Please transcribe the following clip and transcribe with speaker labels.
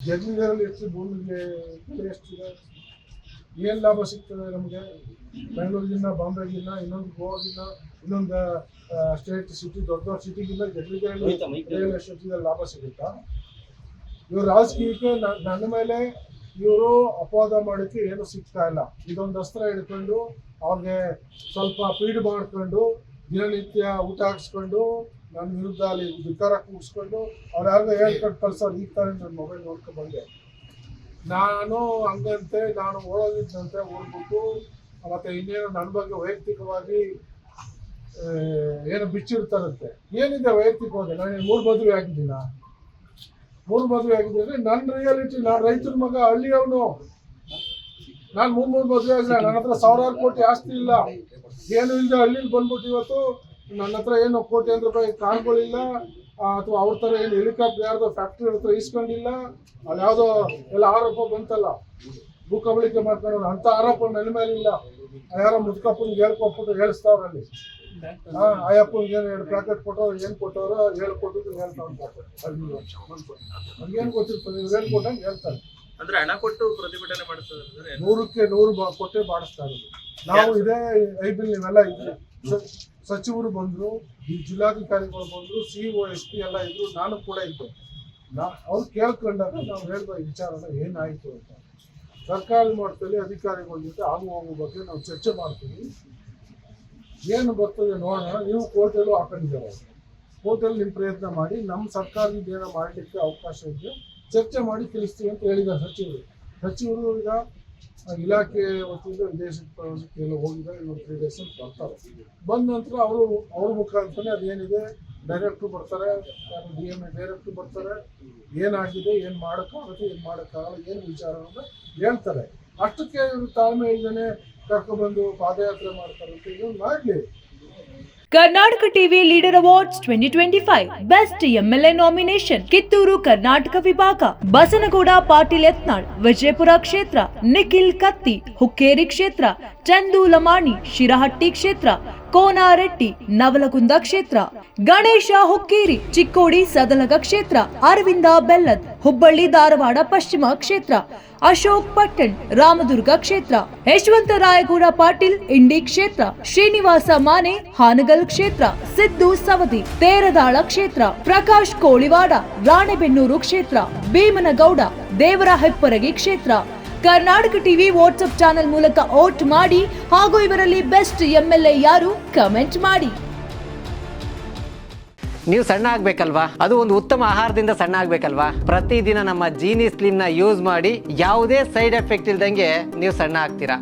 Speaker 1: ಜಗ್ಲಿಗಳಲ್ಲಿ ಎಷ್ಟು ಭೂಮಿಗೆ ಬೆಲೆ ಎಷ್ಟಿದೆ, ಏನು ಲಾಭ ಸಿಗ್ತದೆ ನಮಗೆ? ಬೆಂಗಳೂರಿಗಿನ್ನ, ಬಾಂಬೆಗಿನ್ನ, ಇನ್ನೊಂದು ಗೋವಾಗಿನ್ನ, ಇನ್ನೊಂದು ಸ್ಟೇಟ್ ಸಿಟಿ, ದೊಡ್ಡ ದೊಡ್ಡ ಸಿಟಿಗಿನ್ನ ಜಗ್ಲಿಗಳಲ್ಲಿ ರಿಯಲ್ ಎಸ್ಟೇಟಿಗೆ ಲಾಭ ಸಿಗುತ್ತಾ? ಇವರು ರಾಜಕೀಯಕ್ಕೆ ನನ್ನ ಮೇಲೆ ಇವರು ಅಪವಾದ ಮಾಡೋಕ್ಕೆ ಏನು ಸಿಗ್ತಾ ಇಲ್ಲ. ಇದೊಂದು ಅಸ್ತ್ರ ಹಿಡ್ಕೊಂಡು ಅವ್ರಿಗೆ ಸ್ವಲ್ಪ ಫೀಡ್ ಮಾಡ್ಕೊಂಡು ದಿನನಿತ್ಯ ಊಟ ಹಾಕ್ಸ್ಕೊಂಡು ನನ್ನ ವಿರುದ್ಧ ಅಲ್ಲಿ ಧಿಕ್ಕಾರ ಕೂಗಿಸ್ಕೊಂಡು ಅವ್ರು ಯಾರಿಗೂ ಹೇಳ್ಕೊಂಡು ಕಳ್ಸೋರು. ಈಗ ತಾನೇ ನನ್ನ ಮೊಬೈಲ್ ನೋಡ್ಕೊಂಡು ಬಂದೆ. ನಾನು ಹಂಗಂತೆ ನಾನು ಓಡೋಗಿದ್ದಂತೆ ಓಡ್ಬಿಟ್ಟು ಮತ್ತು ಇನ್ನೇನು ನನ್ನ ಬಗ್ಗೆ ವೈಯಕ್ತಿಕವಾಗಿ ಏನು ಬಿಚ್ಚಿರ್ತಾರಂತೆ. ಏನಿದೆ ವೈಯಕ್ತಿಕವಾಗಿ? ನಾನು 3 ಮದುವೆ ಆಗಿದ್ದೀನ. 3 ಮದುವೆ ಆಗಿದ್ದರೆ ನನ್ನ ರಿಯಾಲಿಟಿ, ನಾನು ರೈತರ ಮಗ, ಹಳ್ಳಿಯವನು. ನಾನು 3 ಮದುವೆ ಆಗಿಲ್ಲ. ನನ್ನ ಹತ್ರ ಸಾವಿರಾರು ಕೋಟಿ ಆಸ್ತಿ ಇಲ್ಲ, ಏನು ಇಲ್ಲದೆ ಹಳ್ಳಿಲಿ ಬಂದ್ಬಿಟ್ಟು ಇವತ್ತು ನನ್ನ ಹತ್ರ ಏನು ಕೋಟ್ಯಾಂತರ ರೂಪಾಯಿ ಕಾರುಗಳಿಲ್ಲ, ಅಥವಾ ಅವ್ರ ಥರ ಏನು ಹೆಲಿಕಾಪ್ಟರ್ ಯಾರ್ದೋ ಫ್ಯಾಕ್ಟ್ರಿ ಹತ್ರ ಇಸ್ಕೊಂಡಿಲ್ಲ. ಅಲ್ಲಿ ಯಾವುದೋ ಎಲ್ಲ ಆರೋಪ ಬಂತಲ್ಲ, ಭೂಕಬಳಿಕೆ ಮಾಡ್ಕೊಂಡು, ಅಂಥ ಆರೋಪ ನನ್ನ ಮೇಲೆ ಇಲ್ಲ. ಯಾರೋ ಮುದ್ಕಪ್ಪನಿಗೆ ಹೇಳ್ಕೊಟ್ಬಿಟ್ಟು ಹೇಳಿಸ್ತಾವ್ರಲ್ಲಿ. ಅಯ್ಯಪ್ಪನಿಗೆ ಏನು 2 ಪ್ಯಾಕೆಟ್ ಕೊಟ್ಟವ್ರು, ಏನು ಕೊಟ್ಟವ್ರು ಹೇಳ್ಕೊಟ್ಟಿದ್ದು ಹೇಳ್ತಾವ್ರು. ನಮ್ಗೇನು ಗೊತ್ತಿರ್ತದೆ, ಇವ್ರು ಹೇಳ್ಕೊಟ್ಟಂಗೆ ಹೇಳ್ತಾರೆ.
Speaker 2: ಅಂದ್ರೆ ಹಣ ಕೊಟ್ಟು ಪ್ರತಿಭಟನೆ ಮಾಡಿಸ್ತಾರೆ,
Speaker 1: 100ಕ್ಕೆ 100 ಕೊಟ್ಟೆ ಮಾಡಿಸ್ತಾ ಇರೋದು. ನಾವು ಇದೇ ಐಬಿಲ್ ನೀವೆಲ್ಲ ಇದ್ರಿ, ಸಚಿವರು ಬಂದರು, ಈ ಜಿಲ್ಲಾಧಿಕಾರಿಗಳು ಬಂದರು, CO SP ಎಲ್ಲ ಇದ್ರು, ನಾನು ಕೂಡ ಇದ್ದೆ. ಅವ್ರು ಕೇಳ್ಕೊಂಡಾಗ ನಾವು ಹೇಳಿದ ವಿಚಾರನ ಏನಾಯಿತು ಅಂತ ಸರ್ಕಾರಿ ಮಟ್ಟದಲ್ಲಿ ಅಧಿಕಾರಿಗಳ ಜೊತೆ ಆಗು ಹೋಗೋ ಬಗ್ಗೆ ನಾವು ಚರ್ಚೆ ಮಾಡ್ತೀವಿ. ಏನು ಬರ್ತದೆ ನೋಡೋಣ. ನೀವು ಕೋರ್ಟಲ್ಲೂ ಹಾಕೊಂಡಿದ್ದಾರೆ, ಕೋರ್ಟಲ್ಲಿ ನಿಮ್ಮ ಪ್ರಯತ್ನ ಮಾಡಿ ನಮ್ಮ ಸರ್ಕಾರದಿಂದ ಏನೋ ಮಾಡಲಿಕ್ಕೆ ಅವಕಾಶ ಇದೆ, ಚರ್ಚೆ ಮಾಡಿ ತಿಳಿಸ್ತೀವಿ ಅಂತ ಹೇಳಿದ್ದಾರೆ ಸಚಿವರು. ಈಗ ಇಲಾಖೆ ವತಿಯಿಂದ ವಿದೇಶಕ್ಕೆ ಪ್ರವಾಸಕ್ಕೆ ಎಲ್ಲ ಹೋಗಿದ್ದಾರೆ. ಇನ್ನೊಂದು 3 days ಬರ್ತಾರೆ. ಬಂದ ನಂತರ ಅವ್ರ ಮುಖಾಂತರನೇ ಅದೇನಿದೆ ಡೈರೆಕ್ಟ್ರು ಬರ್ತಾರೆ, DMA ಡೈರೆಕ್ಟ್ರು ಬರ್ತಾರೆ, ಏನಾಗಿದೆ, ಏನು ಮಾಡೋಕ್ಕಾಗುತ್ತೆ, ಏನು ಮಾಡೋಕ್ಕಾಗಲ್ಲ, ಏನು ವಿಚಾರ ಅಂತ ಹೇಳ್ತಾರೆ. ಅಷ್ಟಕ್ಕೆ ಇವರು ತಾಳ್ಮೆ ಇಲ್ಲದೇ ಕರ್ಕೊಬಂದು ಪಾದಯಾತ್ರೆ ಮಾಡ್ತಾರೆ ಅಂತ ಇದನ್ನು ಮಾಡಲಿ.
Speaker 3: Karnataka TV leader awards 2025 best MLA nomination Kittur Karnataka ವಿಭಾಗ ಬಸನಗೌಡ ಪಾಟೀಲ್ ಯತ್ನಾಳ್ ವಿಜಯಪುರ ಕ್ಷೇತ್ರ, ನಿಖಿಲ್ ಕತ್ತಿ ಹುಕ್ಕೇರಿ ಕ್ಷೇತ್ರ, ಚಂದು ಲಮಾಣಿ ಶಿರಹಟ್ಟಿ ಕ್ಷೇತ್ರ, ಕೋನಾರೆಡ್ಡಿ ನವಲಗುಂದ ಕ್ಷೇತ್ರ, ಗಣೇಶ ಹುಕ್ಕೇರಿ ಚಿಕ್ಕೋಡಿ ಸದಲಗ ಕ್ಷೇತ್ರ, ಅರವಿಂದ ಬೆಲ್ಲದ್ ಹುಬ್ಬಳ್ಳಿ ಧಾರವಾಡ ಪಶ್ಚಿಮ ಕ್ಷೇತ್ರ, ಅಶೋಕ್ ಪಟ್ಟಣ್ ರಾಮದುರ್ಗ ಕ್ಷೇತ್ರ, ಯಶವಂತ ರಾಯಗೌಡ ಪಾಟೀಲ್ ಇಂಡಿ ಕ್ಷೇತ್ರ, ಶ್ರೀನಿವಾಸ ಮಾನೆ ಹಾನಗಲ್ ಕ್ಷೇತ್ರ, ಸಿದ್ದು ಸವದಿ ತೇರದಾಳ ಕ್ಷೇತ್ರ, ಪ್ರಕಾಶ್ ಕೋಳಿವಾಡ ರಾಣೆಬೆನ್ನೂರು ಕ್ಷೇತ್ರ, ಭೀಮನಗೌಡ ದೇವರ ಹೆಪ್ಪರಗಿ ಕ್ಷೇತ್ರ. ಕರ್ನಾಟಕ ಟಿವಿ ವಾಟ್ಸ್ಆಪ್ ಚಾನೆಲ್ ಮೂಲಕ ವೋಟ್ ಮಾಡಿ ಹಾಗೂ ಇವರಲ್ಲಿ ಬೆಸ್ಟ್ MLA ಯಾರು ಕಮೆಂಟ್ ಮಾಡಿ.
Speaker 4: ನೀವು ಸಣ್ಣ ಆಗ್ಬೇಕಲ್ವಾ? ಅದು ಒಂದು ಉತ್ತಮ ಆಹಾರದಿಂದ ಸಣ್ಣ ಆಗ್ಬೇಕಲ್ವಾ? ಪ್ರತಿದಿನ ನಮ್ಮ ಜೀನಿ ಸ್ಲಿಮ್ನ ಯೂಸ್ ಮಾಡಿ ಯಾವುದೇ ಸೈಡ್ ಎಫೆಕ್ಟ್ ಇಲ್ದಂಗೆ ನೀವು ಸಣ್ಣ ಆಗ್ತೀರಾ.